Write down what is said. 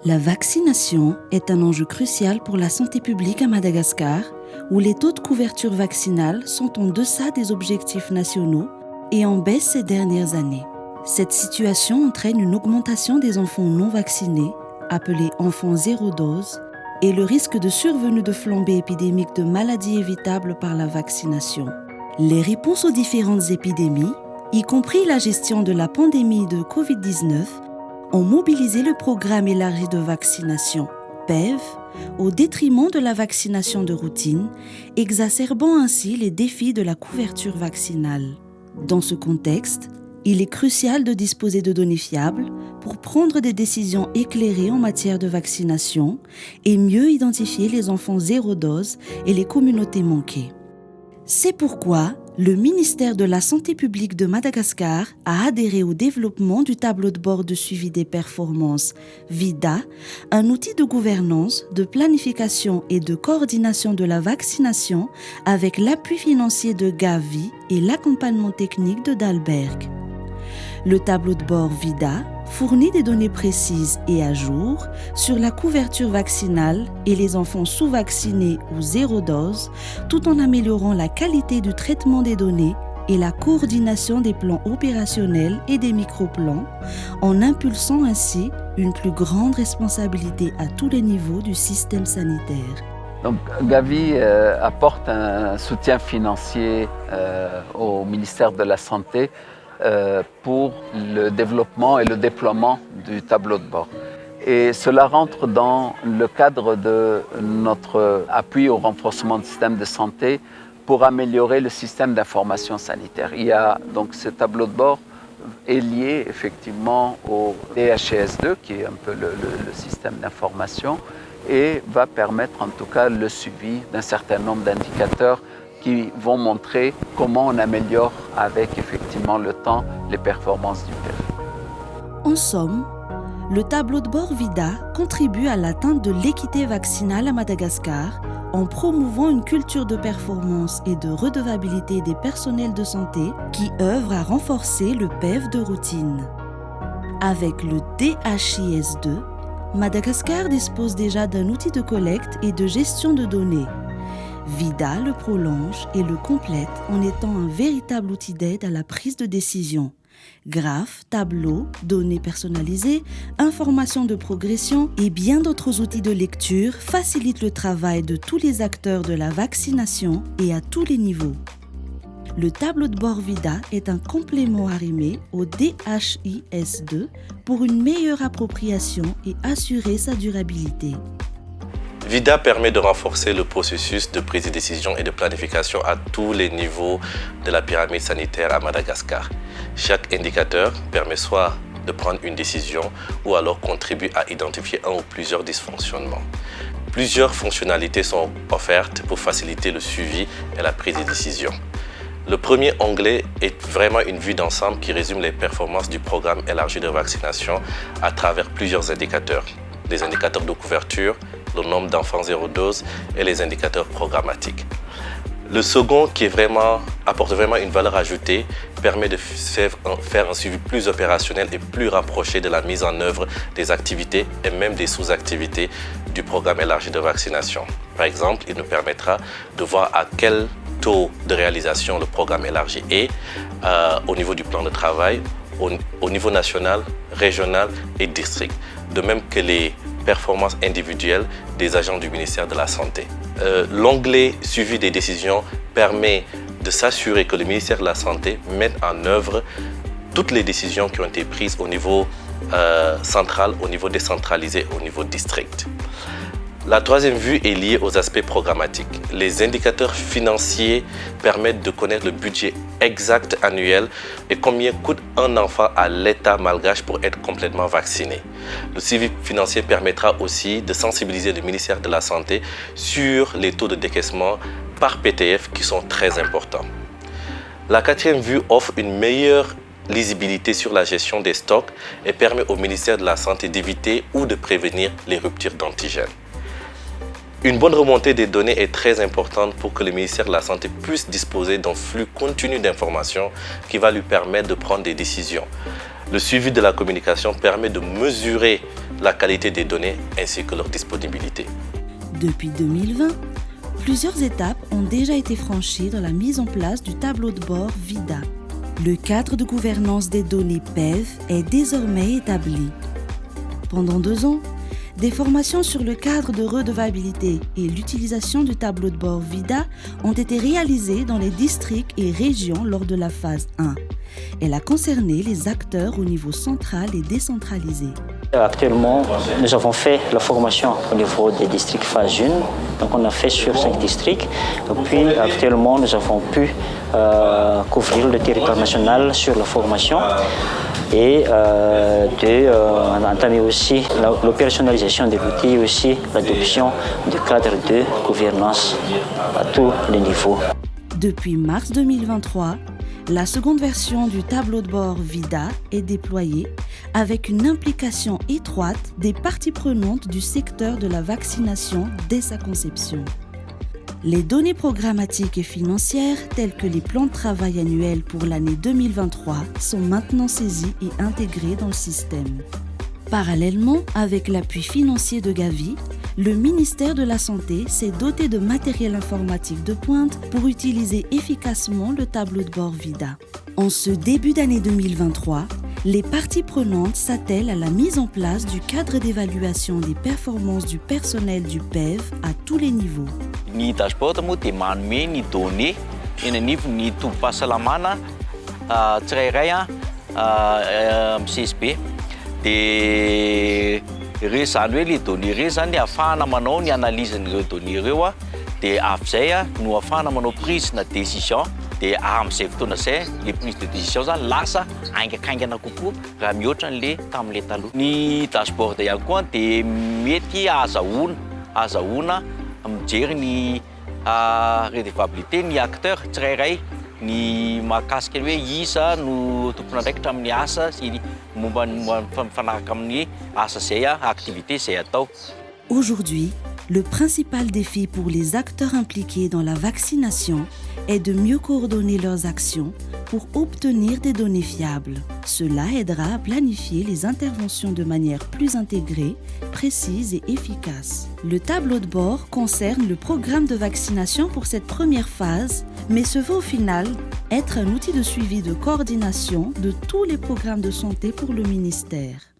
La vaccination est un enjeu crucial pour la santé publique à Madagascar, où les taux de couverture vaccinale sont en deçà des objectifs nationaux et en baisse ces dernières années. Cette situation entraîne une augmentation des enfants non vaccinés, appelés enfants zéro dose, et le risque de survenue de flambées épidémiques de maladies évitables par la vaccination. Les réponses aux différentes épidémies, y compris la gestion de la pandémie de Covid-19, ont mobilisé le programme élargi de vaccination, PEV, au détriment de la vaccination de routine, exacerbant ainsi les défis de la couverture vaccinale. Dans ce contexte, il est crucial de disposer de données fiables pour prendre des décisions éclairées en matière de vaccination et mieux identifier les enfants zéro dose et les communautés manquées. C'est pourquoi le ministère de la Santé publique de Madagascar a adhéré au développement du tableau de bord de suivi des performances VIDA, un outil de gouvernance, de planification et de coordination de la vaccination avec l'appui financier de Gavi et l'accompagnement technique de Dalberg. Le tableau de bord VIDA fournit des données précises et à jour sur la couverture vaccinale et les enfants sous-vaccinés ou zéro dose, tout en améliorant la qualité du traitement des données et la coordination des plans opérationnels et des microplans, en impulsant ainsi une plus grande responsabilité à tous les niveaux du système sanitaire. Donc, Gavi apporte un soutien financier au ministère de la Santé pour le développement et le déploiement du tableau de bord. Et cela rentre dans le cadre de notre appui au renforcement du système de santé pour améliorer le système d'information sanitaire. Il y a donc ce tableau de bord est lié effectivement au DHIS2, qui est un peu le système d'information, et va permettre en tout cas le suivi d'un certain nombre d'indicateurs qui vont montrer comment on améliore avec effectivement le temps les performances du PEV. En somme, le tableau de bord VIDA contribue à l'atteinte de l'équité vaccinale à Madagascar en promouvant une culture de performance et de redevabilité des personnels de santé qui œuvrent à renforcer le PEV de routine. Avec le DHIS2, Madagascar dispose déjà d'un outil de collecte et de gestion de données. VIDA le prolonge et le complète en étant un véritable outil d'aide à la prise de décision. Graphes, tableaux, données personnalisées, informations de progression et bien d'autres outils de lecture facilitent le travail de tous les acteurs de la vaccination et à tous les niveaux. Le tableau de bord VIDA est un complément arrimé au DHIS2 pour une meilleure appropriation et assurer sa durabilité. VIDA permet de renforcer le processus de prise de décision et de planification à tous les niveaux de la pyramide sanitaire à Madagascar. Chaque indicateur permet soit de prendre une décision ou alors contribue à identifier un ou plusieurs dysfonctionnements. Plusieurs fonctionnalités sont offertes pour faciliter le suivi et la prise de décision. Le premier onglet est vraiment une vue d'ensemble qui résume les performances du programme élargi de vaccination à travers plusieurs indicateurs. Les indicateurs de couverture, le nombre d'enfants zéro dose et les indicateurs programmatiques. Le second, qui apporte vraiment une valeur ajoutée, permet de faire un suivi plus opérationnel et plus rapproché de la mise en œuvre des activités et même des sous-activités du programme élargi de vaccination. Par exemple, il nous permettra de voir à quel taux de réalisation le programme élargi est au niveau du plan de travail, au niveau national, régional et district, de même que les performances individuelles des agents du ministère de la Santé. L'onglet suivi des décisions permet de s'assurer que le ministère de la Santé mette en œuvre toutes les décisions qui ont été prises au niveau central, au niveau décentralisé, au niveau district. La troisième vue est liée aux aspects programmatiques. Les indicateurs financiers permettent de connaître le budget exact annuel et combien coûte un enfant à l'État malgache pour être complètement vacciné. Le suivi financier permettra aussi de sensibiliser le ministère de la Santé sur les taux de décaissement par PTF qui sont très importants. La quatrième vue offre une meilleure lisibilité sur la gestion des stocks et permet au ministère de la Santé d'éviter ou de prévenir les ruptures d'antigènes. Une bonne remontée des données est très importante pour que le ministère de la Santé puisse disposer d'un flux continu d'informations qui va lui permettre de prendre des décisions. Le suivi de la communication permet de mesurer la qualité des données ainsi que leur disponibilité. Depuis 2020, plusieurs étapes ont déjà été franchies dans la mise en place du tableau de bord VIDA. Le cadre de gouvernance des données PEV est désormais établi. Pendant 2 ans, des formations sur le cadre de redevabilité et l'utilisation du tableau de bord VIDA ont été réalisées dans les districts et régions lors de la phase 1. Elle a concerné les acteurs au niveau central et décentralisé. Actuellement, nous avons fait la formation au niveau des districts phase 1. Donc on a fait sur 5 districts. Et puis actuellement, nous avons pu couvrir le territoire national sur la formation et entamer aussi l'opérationnalisation de l'outil et aussi l'adoption du cadre de gouvernance à tous les niveaux. Depuis mars 2023, la seconde version du tableau de bord VIDA est déployée avec une implication étroite des parties prenantes du secteur de la vaccination dès sa conception. Les données programmatiques et financières, telles que les plans de travail annuels pour l'année 2023, sont maintenant saisies et intégrées dans le système. Parallèlement, avec l'appui financier de Gavi, le ministère de la Santé s'est doté de matériel informatique de pointe pour utiliser efficacement le tableau de bord VIDA. En ce début d'année 2023, les parties prenantes s'attellent à la mise en place du cadre d'évaluation des performances du personnel du PEV à tous les niveaux. Ny dashboard moa dia manome ny données eny anivon'ny tobim-pahasalamana tsirairay amin'ny CSB. Dia ireo zany hoe le données ireo zany ahafahana manao ny analysen'ireo données ireo dia avy izay no ahafahana manao prise na décision. Dia amin'izay fotoana izay le prise de décision zany lasa aingakaingana kokoa raha mihoatra an'le tamin'le taloha. Ny dashboard ihany koa dia mety azahoana mijery ny redevabilité ny acteur tsirairay ny mahakasika hoe iza no tompon'andraikitra amin'ny asa sy momba mifanaraka amin'ny asa izay activité izay atao. Aujourd'hui, le principal défi pour les acteurs impliqués dans la vaccination est de mieux coordonner leurs actions pour obtenir des données fiables. Cela aidera à planifier les interventions de manière plus intégrée, précise et efficace. Le tableau de bord concerne le programme de vaccination pour cette première phase, mais se veut au final être un outil de suivi de coordination de tous les programmes de santé pour le ministère.